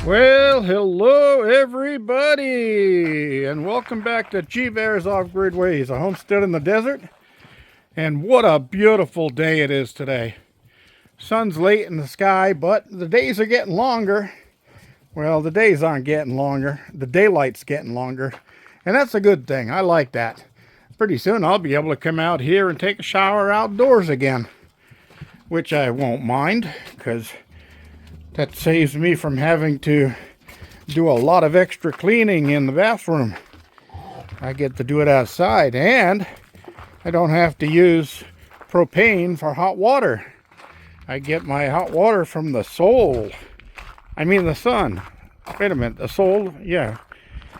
Well, hello everybody, and welcome back to G-Bear's Off-Grid Ways, a homestead in the desert. And what a beautiful day it is today. Sun's late in the sky, but the days are getting longer. Well, the days aren't getting longer. The daylight's getting longer, and that's a good thing. I like that. Pretty soon I'll be able to come out here and take a shower outdoors again, which I won't mind, because that saves me from having to do a lot of extra cleaning in the bathroom. I get to do it outside, and I don't have to use propane for hot water. I get my hot water from the soul. I mean the sun. Wait a minute, the soul? Yeah,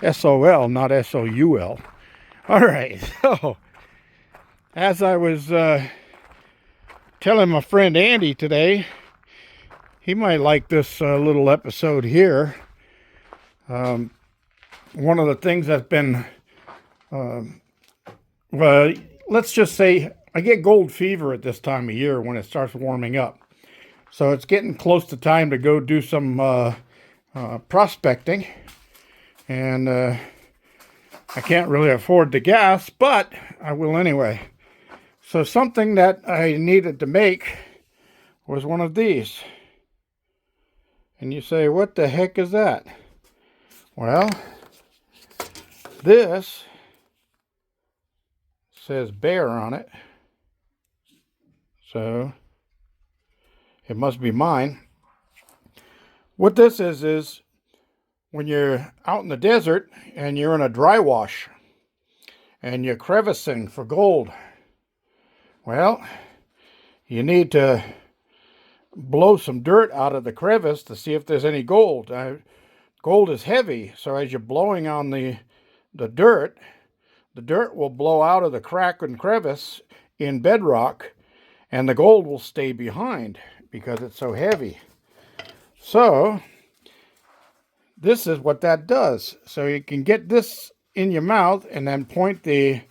S-O-L, not S-O-U-L. All right, so as I was telling my friend Andy today, he might like this little episode here. One of the things that's been, well, let's just say I get gold fever at this time of year when it starts warming up. So it's getting close to time to go do some prospecting. And I can't really afford the gas, but I will anyway. So something that I needed to make was one of these. And you say, what the heck is that? Well, this says bear on it. So it must be mine. What this is when you're out in the desert and you're in a dry wash and you're crevicing for gold. Well, you need to blow some dirt out of the crevice to see if there's any gold. Gold is heavy, so as you're blowing on the dirt will blow out of the crack and crevice in bedrock, and the gold will stay behind because it's so heavy. So this is what that does. So you can get this in your mouth and then point the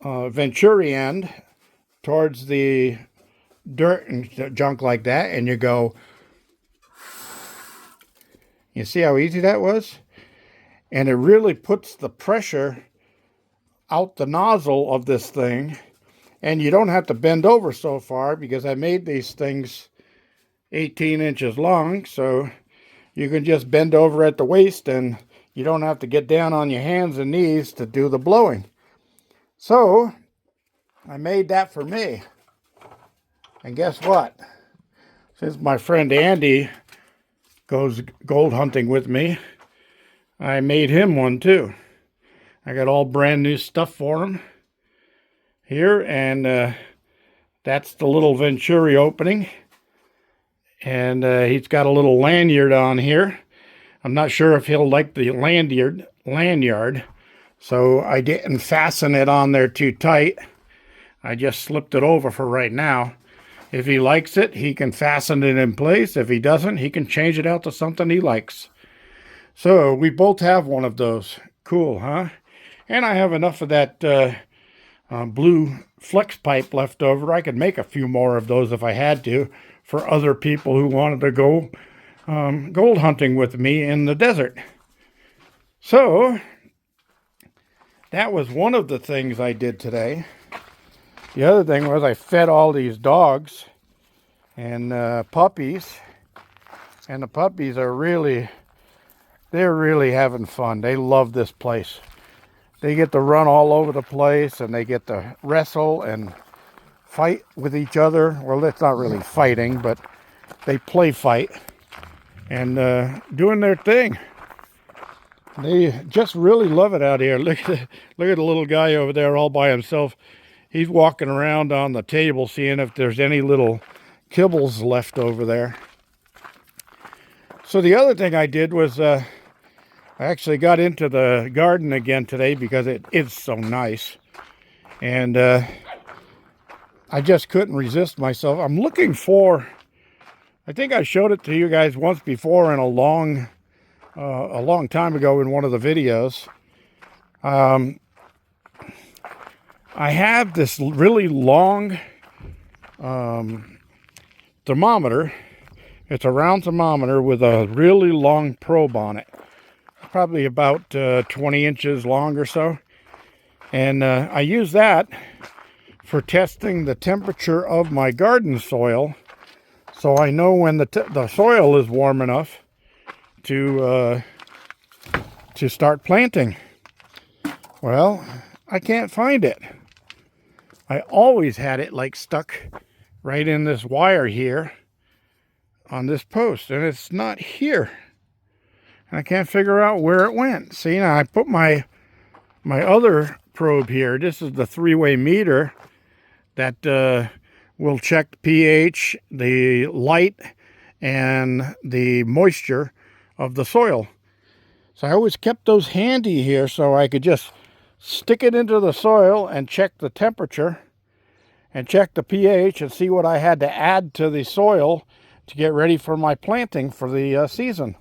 venturi end towards the dirt and junk like that, and you go. You see how easy that was? And it really puts the pressure out the nozzle of this thing, and you don't have to bend over so far because I made these things 18 inches long, so you can just bend over at the waist and you don't have to get down on your hands and knees to do the blowing. So I made that for me. And guess what? Since my friend Andy goes gold hunting with me, I made him one too. I got all brand new stuff for him here, and that's the little venturi opening. And he's got a little lanyard on here. I'm not sure if he'll like the lanyard, so I didn't fasten it on there too tight. I just slipped it over for right now. If he likes it, he can fasten it in place. If he doesn't, he can change it out to something he likes. So we both have one of those. Cool, huh? And I have enough of that blue flex pipe left over. I could make a few more of those if I had to for other people who wanted to go gold hunting with me in the desert. So that was one of the things I did today. The other thing was I fed all these dogs and puppies, and the puppies are they're really having fun. They love this place. They get to run all over the place, and they get to wrestle and fight with each other. Well, it's not really fighting, but they play fight and doing their thing. They just really love it out here. Look at the little guy over there all by himself. He's walking around on the table seeing if there's any little kibbles left over there. So the other thing I did was I actually got into the garden again today because it is so nice. And I just couldn't resist myself. I'm looking for, I think I showed it to you guys once before in a long time ago in one of the videos. I have this really long thermometer It's a round thermometer with a really long probe on it. Probably about 20 inches long or so. And I use that for testing the temperature of my garden soil, so I know when the soil is warm enough to start planting. Well, I can't find it. I always had it like stuck right in this wire here on this post, and it's not here. And I can't figure out where it went. See, now I put my other probe here. This is the three-way meter that will check pH, the light, and the moisture of the soil. So I always kept those handy here so I could just stick it into the soil and check the temperature and check the pH and see what I had to add to the soil to get ready for my planting for the season.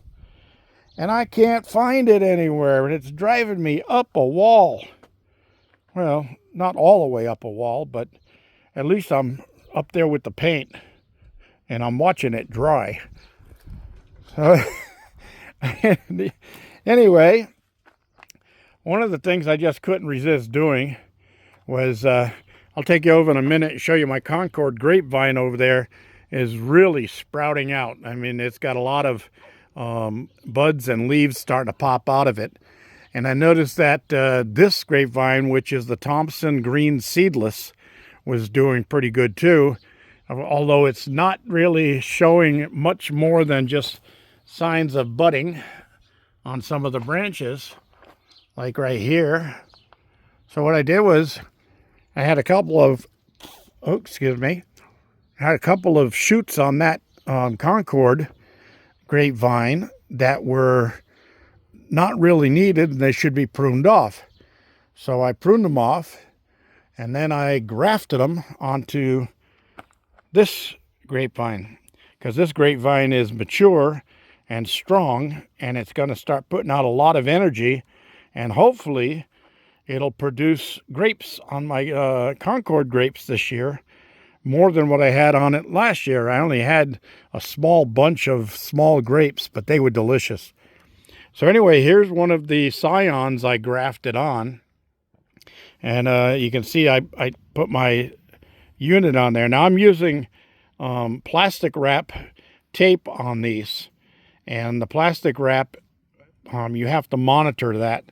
And I can't find it anywhere, and it's driving me up a wall. Well, not all the way up a wall, but at least I'm up there with the paint, and I'm watching it dry. So, anyway, one of the things I just couldn't resist doing was, I'll take you over in a minute and show you my Concord grapevine over there is really sprouting out. I mean, it's got a lot of buds and leaves starting to pop out of it. And I noticed that this grapevine, which is the Thompson Green Seedless, was doing pretty good too, although it's not really showing much more than just signs of budding on some of the branches, like right here. So what I did was I had a couple of, I had a couple of shoots on that Concord grapevine that were not really needed, and they should be pruned off. So I pruned them off, and then I grafted them onto this grapevine, because this grapevine is mature and strong, and it's going to start putting out a lot of energy, and hopefully it'll produce grapes on my Concord grapes this year, more than what I had on it last year. I only had a small bunch of small grapes, but they were delicious. So anyway, here's one of the scions I grafted on. And you can see I put my unit on there. Now I'm using plastic wrap tape on these. And the plastic wrap, you have to monitor that.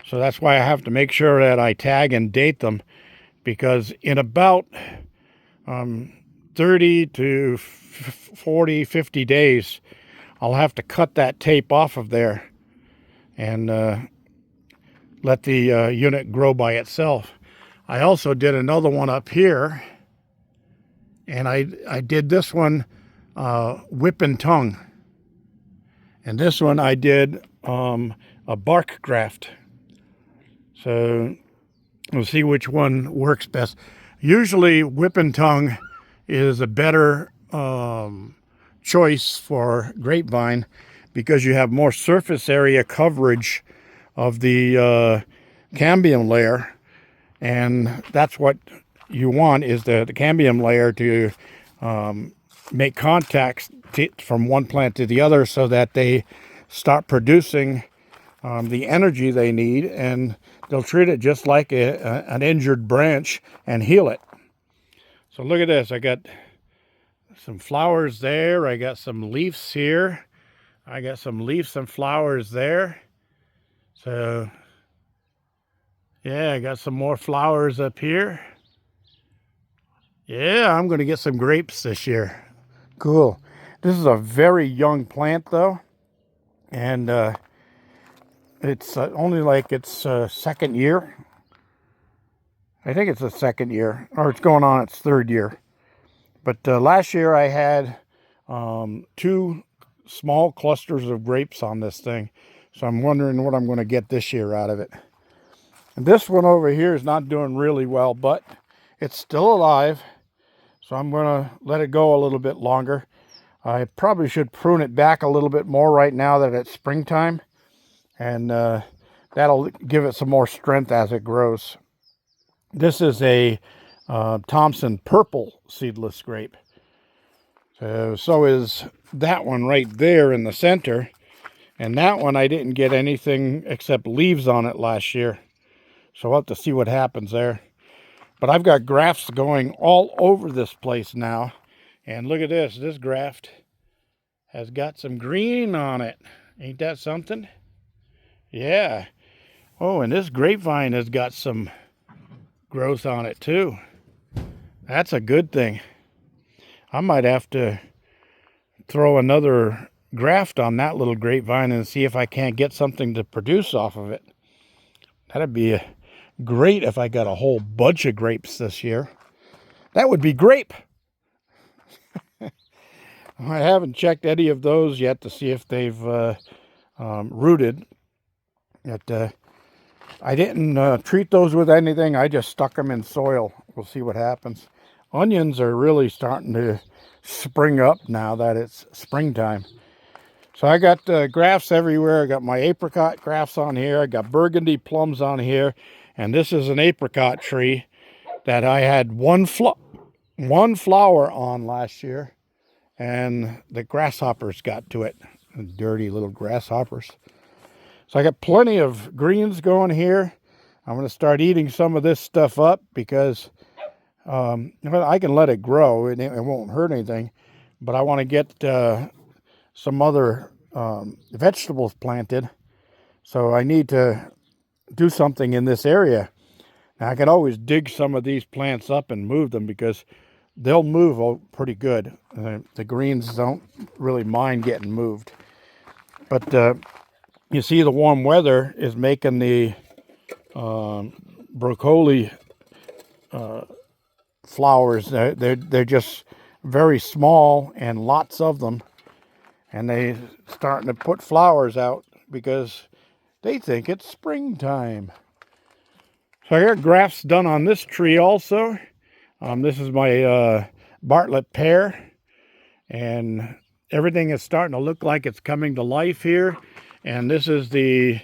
So that's why I have to make sure that I tag and date them. Because in about 30 to 40, 50 days, I'll have to cut that tape off of there and let the unit grow by itself. I also did another one up here, and I did this one whip and tongue. And this one I did a bark graft. So we'll see which one works best. Usually whip and tongue is a better choice for grapevine because you have more surface area coverage of the cambium layer, and that's what you want, is the cambium layer to make contacts from one plant to the other so that they start producing the energy they need, and they'll treat it just like an injured branch and heal it. So look at this. I got some flowers there. I got some leaves here. I got some leaves and flowers there. So yeah, I got some more flowers up here. Yeah, I'm going to get some grapes this year. Cool. This is a very young plant though. And it's only like its second year. I think it's the second year, or it's going on its third year. But last year I had 2 small clusters of grapes on this thing. So I'm wondering what I'm going to get this year out of it. And this one over here is not doing really well, but it's still alive. So I'm going to let it go a little bit longer. I probably should prune it back a little bit more right now that it's springtime. And that'll give it some more strength as it grows. This is a Thompson purple seedless grape. So is that one right there in the center. And that one I didn't get anything except leaves on it last year. So we'll have to see what happens there. But I've got grafts going all over this place now. And look at this. This graft has got some green on it. Ain't that something? Yeah. Oh, and this grapevine has got some growth on it too. That's a good thing. I might have to throw another graft on that little grapevine and see if I can't get something to produce off of it. That'd be great if I got a whole bunch of grapes this year. That would be grape. I haven't checked any of those yet to see if they've rooted. I didn't treat those with anything. I just stuck them in soil. We'll see what happens. Onions are really starting to spring up now that it's springtime. So I got grafts everywhere. I got my apricot grafts on here. I got burgundy plums on here. And this is an apricot tree that I had one flower on last year. And the grasshoppers got to it. The dirty little grasshoppers. So I got plenty of greens going here. I'm going to start eating some of this stuff up because I can let it grow. It won't hurt anything. But I want to get some other vegetables planted. So I need to do something in this area. Now I can always dig some of these plants up and move them because they'll move pretty good. The greens don't really mind getting moved. But you see the warm weather is making the broccoli flowers. They're just very small and lots of them. And they're starting to put flowers out because they think it's springtime. So I got grafts done on this tree also. This is my Bartlett pear. And everything is starting to look like it's coming to life here. And this is the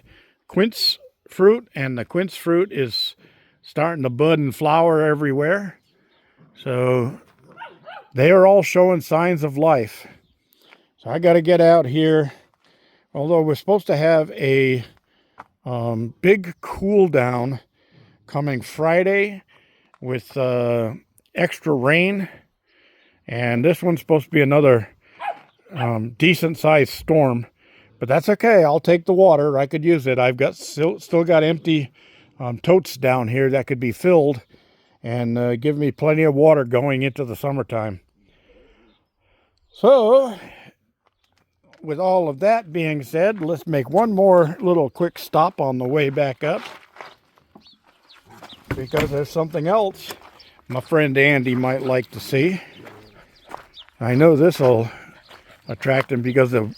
quince fruit. And the quince fruit is starting to bud and flower everywhere. So they are all showing signs of life. So I got to get out here. Although we're supposed to have a big cool down coming Friday with extra rain. And this one's supposed to be another decent sized storm. But that's okay. I'll take the water. I could use it. I've got still got empty totes down here that could be filled and give me plenty of water going into the summertime. So with all of that being said, let's make one more little quick stop on the way back up because there's something else my friend Andy might like to see. I know this will attract him because the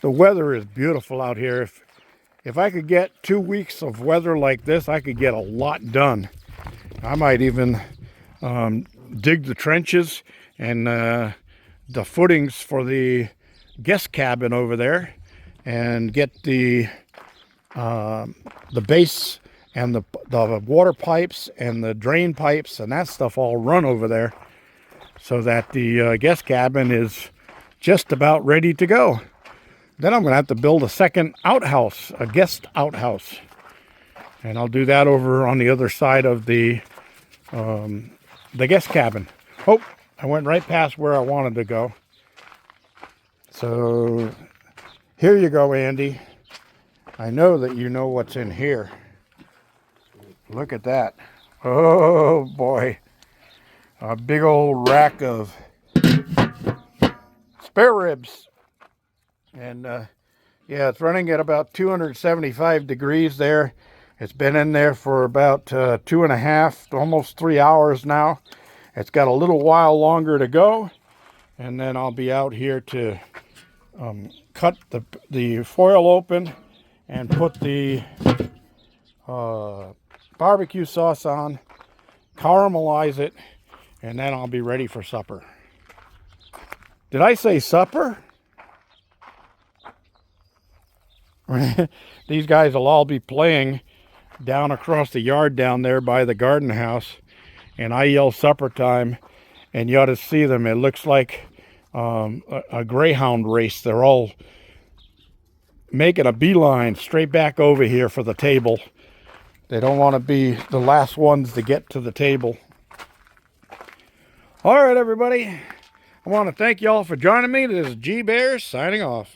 weather is beautiful out here. If I could get 2 weeks of weather like this, I could get a lot done. I might even dig the trenches and the footings for the guest cabin over there and get the base and the water pipes and the drain pipes and that stuff all run over there so that the guest cabin is just about ready to go. Then I'm going to have to build a second outhouse, a guest outhouse. And I'll do that over on the other side of the guest cabin. Oh, I went right past where I wanted to go. So here you go, Andy. I know that you know what's in here. Look at that. Oh boy. A big old rack of spare ribs. And yeah, it's running at about 275 degrees there. It's been in there for about 2.5, almost 3 hours now. It's got a little while longer to go. And then I'll be out here to cut the foil open and put the barbecue sauce on, caramelize it, and then I'll be ready for supper. Did I say supper? These guys will all be playing down across the yard down there by the garden house, and I yell supper time, and you ought to see them. It looks like a greyhound race. They're all making a beeline straight back over here for the table. They don't want to be the last ones to get to the table. All right, everybody. I want to thank you all for joining me. This is G Bears signing off.